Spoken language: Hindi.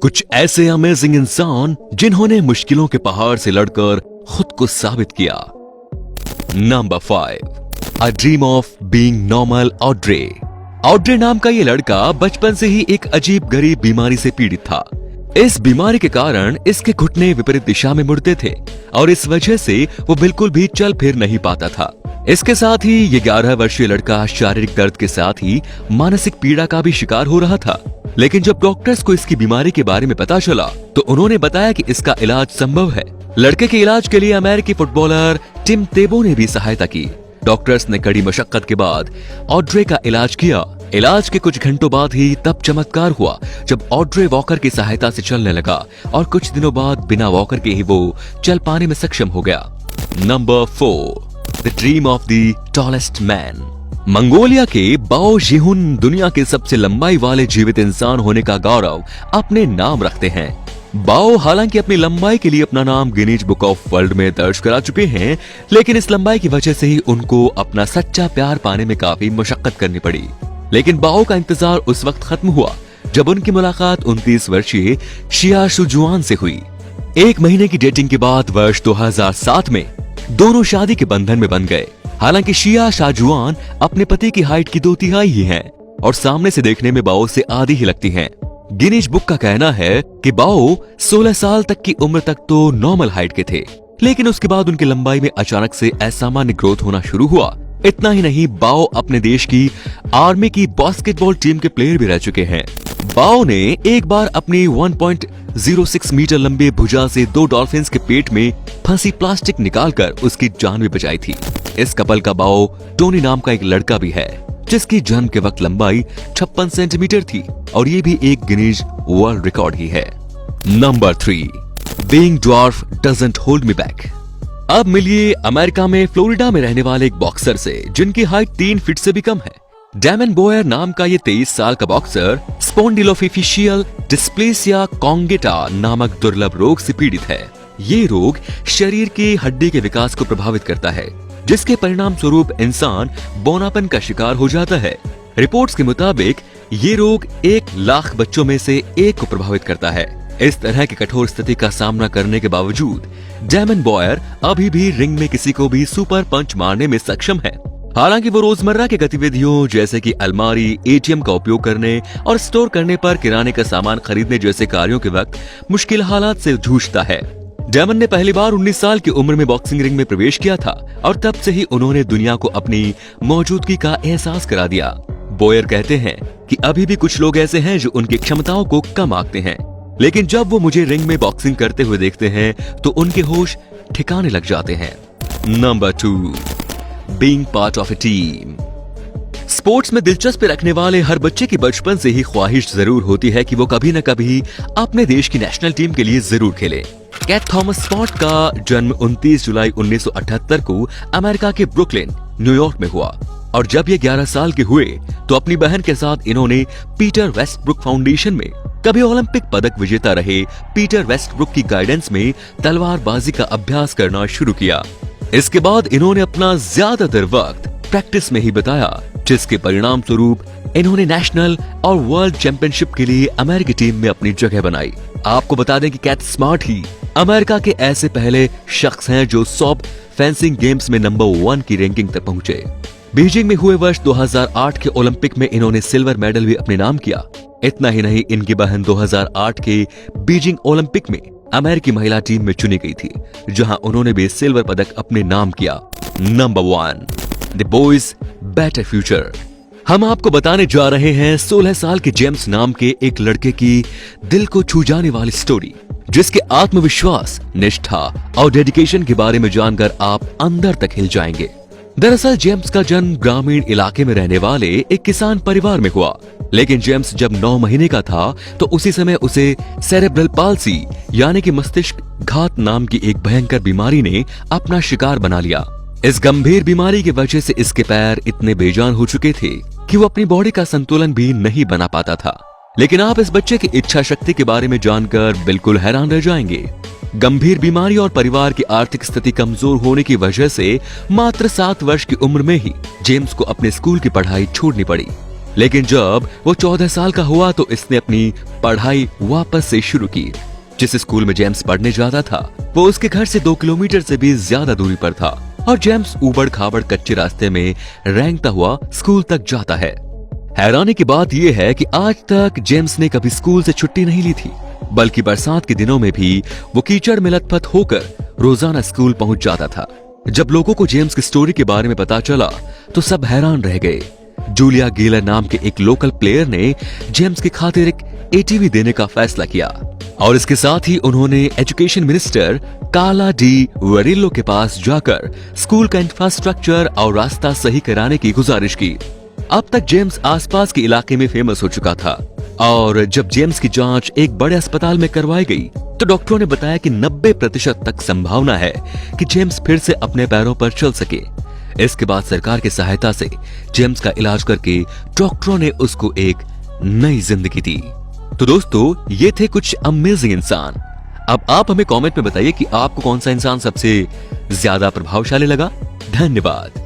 कुछ ऐसे अमेजिंग इंसान जिन्होंने मुश्किलों के पहाड़ से लड़कर खुद को साबित किया। Number 5, a dream of being normal Audrey. Audrey नाम का ये लड़का बचपन से ही एक अजीब गरीब बीमारी से पीड़ित था। इस बीमारी के कारण इसके घुटने विपरीत दिशा में मुड़ते थे और इस वजह से वो बिल्कुल भी चल फिर नहीं पाता था। इसके साथ ही ये 11 वर्षीय लड़का शारीरिक दर्द के साथ ही मानसिक पीड़ा का भी शिकार हो रहा था। लेकिन जब डॉक्टर्स को इसकी बीमारी के बारे में पता चला तो उन्होंने बताया कि इसका इलाज संभव है। लड़के के इलाज के लिए अमेरिकी फुटबॉलर टिम तेबो ने भी सहायता की। डॉक्टर्स ने कड़ी मशक्कत के बाद ऑड्रे का इलाज किया। इलाज के कुछ घंटों बाद ही तब चमत्कार हुआ जब ऑड्रे वॉकर की सहायता से चलने लगा और कुछ दिनों बाद बिना वॉकर के ही वो चल पाने में सक्षम हो गया। Number 4, the dream of the tallest man. Mongolia के बाओ जिहुन दुनिया के सबसे लंबाई वाले जीवित इंसान होने का गौरव अपने नाम रखते हैं। बाओ हालांकि अपनी लंबाई के लिए अपना नाम गिनीज बुक ऑफ वर्ल्ड में दर्ज करा चुके हैं, लेकिन इस लंबाई की वजह से ही उनको अपना सच्चा प्यार पाने में काफी मशक्कत करनी पड़ी। लेकिन बाओ का इंतजार उस वक्त खत्म हुआ जब उनकी मुलाकात 29 वर्षीय शिया शुजुआन से हुई। 1 महीने की डेटिंग के बाद वर्ष 2007 में दोनों शादी के बंधन में बन गए। हालांकि शिया शाजुआन अपने पति की हाइट की 2/3 ही हैं और सामने से देखने में बाओ से आधी ही लगती हैं। गिनीज बुक का कहना है कि बाओ 16 साल तक की उम्र तक तो नॉर्मल हाइट के थे, लेकिन उसके बाद उनकी लंबाई में अचानक से असामान्य ग्रोथ होना शुरू हुआ। इतना ही नहीं, बाओ अपने देश की आर्मी की बास्केटबॉल टीम के प्लेयर भी रह चुके हैं। बाओ ने एक बार अपनी 1.06 मीटर लंबे भुजा से 2 डॉल्फिन्स के पेट में फंसी प्लास्टिक निकालकर उसकी जान भी बचाई थी। इस कपल का बाओ टोनी नाम का एक लड़का भी है जिसकी जन्म के वक्त लंबाई 56 सेंटीमीटर थी और ये भी एक गिनीज वर्ल्ड रिकॉर्ड ही है। Number 3, being dwarf doesn't hold me back. अब मिलिए अमेरिका में फ्लोरिडा में रहने वाले एक बॉक्सर से जिनकी हाइट 3 फीट से भी कम है। डैमन बोयर नाम का ये 23 साल का बॉक्सर स्पॉन्डिलोफिशियल डिस्प्लेसिया कॉन्गेटा नामक दुर्लभ रोग से पीड़ित है। ये रोग शरीर की हड्डी के विकास को प्रभावित करता है, जिसके परिणाम स्वरूप इंसान बौनापन का शिकार हो जाता है। रिपोर्ट्स के मुताबिक ये रोग 1 लाख बच्चों में से 1 को प्रभावित करता है। इस तरह की कठोर स्थिति का सामना करने के बावजूद डैमन बॉयर अभी भी रिंग में किसी को भी सुपर पंच मारने में सक्षम है। हालांकि वो रोजमर्रा की गतिविधियों जैसे कि अलमारी, एटीएम का उपयोग करने और स्टोर करने पर किराने का सामान खरीदने जैसे कार्यों के वक्त मुश्किल हालात से जूझता है। डैमन ने पहली बार 19 साल की उम्र में बॉक्सिंग रिंग में प्रवेश किया था और तब से ही उन्होंने दुनिया को अपनी मौजूदगी का एहसास करा दिया। बॉयर कहते हैं कि अभी भी कुछ लोग ऐसे हैं जो उनकी क्षमताओं को कम आंकते हैं, लेकिन जब वो मुझे रिंग में बॉक्सिंग करते हुए देखते हैं तो उनके होश ठिकाने लग जाते हैं। Number 2, being part of A team. Sports में दिलचस्पी रखने वाले हर बच्चे की बचपन से ही ख्वाहिश जरूर होती है कि वो कभी न कभी अपने देश की नेशनल टीम के लिए जरूर खेले। कैट थॉमस स्पॉट का जन्म 29 जुलाई 1978 को अमेरिका के ब्रुकलिन, न्यूयॉर्क में हुआ और जब ये 11 साल के हुए तो अपनी बहन के साथ इन्होंने पीटर वेस्टब्रुक फाउंडेशन में कभी ओलंपिक पदक विजेता रहे पीटर वेस्टब्रुक की गाइडेंस में तलवारबाजी का अभ्यास करना शुरू किया। इसके बाद इन्होंने अपना ज्यादातर वक्त प्रैक्टिस में ही बताया, जिसके परिणाम स्वरूप इन्होंने नेशनल और वर्ल्ड चैंपियनशिप के लिए अमेरिकी टीम में अपनी जगह बनाई। आपको बता दें कि कैट स्मार्ट ही अमेरिका के ऐसे पहले शख्स हैं जो सॉफ्ट फेंसिंग गेम्स में नंबर 1 की रैंकिंग तक पहुंचे। बीजिंग में हुए वर्ष 2008 के ओलंपिक में इन्होंने सिल्वर मेडल भी अपने नाम किया। इतना ही नहीं, इनकी बहन 2008 के बीजिंग ओलंपिक में अमेरिकी महिला टीम में चुनी गई थी, जहां उन्होंने भी सिल्वर पदक अपने नाम किया। Number 1, the boys better future. हम आपको बताने जा रहे हैं 16 साल के जेम्स नाम के एक लड़के की दिल को छू जाने वाली स्टोरी, जिसके आत्मविश्वास, निष्ठा और डेडिकेशन के बारे में जानकर आप अंदर तक हिल जाएंगे। दरअसल जेम्स का जन्म ग्रामीण इलाके में रहने वाले एक किसान परिवार में हुआ, लेकिन जेम्स जब 9 महीने का था तो उसी समय उसे सेरेब्रल पाल्सी यानी कि मस्तिष्क घात नाम की एक भयंकर बीमारी ने अपना शिकार बना लिया। इस गंभीर बीमारी की वजह से इसके पैर इतने बेजान हो चुके थे कि वो अपनी बॉडी का संतुलन भी नहीं बना पाता था। लेकिन आप इस बच्चे की इच्छा शक्ति के बारे में जानकर बिल्कुल हैरान रह जाएंगे। गंभीर बीमारी और परिवार की आर्थिक स्थिति कमजोर होने की वजह से मात्र 7 वर्ष की उम्र में ही जेम्स को अपने स्कूल की पढ़ाई छोड़नी पड़ी। लेकिन जब वो 14 साल का हुआ तो इसने अपनी पढ़ाई वापस से शुरू की। जिस स्कूल में जेम्स पढ़ने जाता था वो उसके घर से 2 किलोमीटर से भी ज्यादा दूरी पर था और जेम्स उबड़ खाबड़ कच्चे रास्ते में रेंगता हुआ स्कूल तक जाता है। हैरानी की बात यह है कि आज तक जेम्स ने कभी स्कूल से छुट्टी नहीं ली थी, बल्कि बरसात के दिनों में भी वो कीचड़ में लथपथ होकर रोजाना स्कूल पहुंच जाता था। जब लोगों को जेम्स की स्टोरी के बारे में पता चला तो सब हैरान रह गए। जूलिया गिलर नाम के एक लोकल प्लेयर ने जेम्स की खातिर एक एटीवी देने का फैसला किया और इसके साथ ही उन्होंने एजुकेशन मिनिस्टर कार्ला डी वरिल्लो के पास जाकर स्कूल का इंफ्रास्ट्रक्चर और रास्ता सही कराने की गुजारिश की। अब तक जेम्स आसपास के इलाके में फेमस हो चुका था और जब जेम्स की जांच एक बड़े अस्पताल में करवाई गई तो डॉक्टरों ने बताया कि 90% तक संभावना है कि जेम्स फिर से अपने पैरों पर चल सके। इसके बाद सरकार की सहायता से जेम्स का इलाज करके डॉक्टरों ने उसको एक नई जिंदगी दी। तो दोस्तों ये थे कुछ अमेजिंग इंसान। अब आप हमें कमेंट में बताइए कि आपको कौन सा इंसान सबसे ज्यादा प्रभावशाली लगा। धन्यवाद।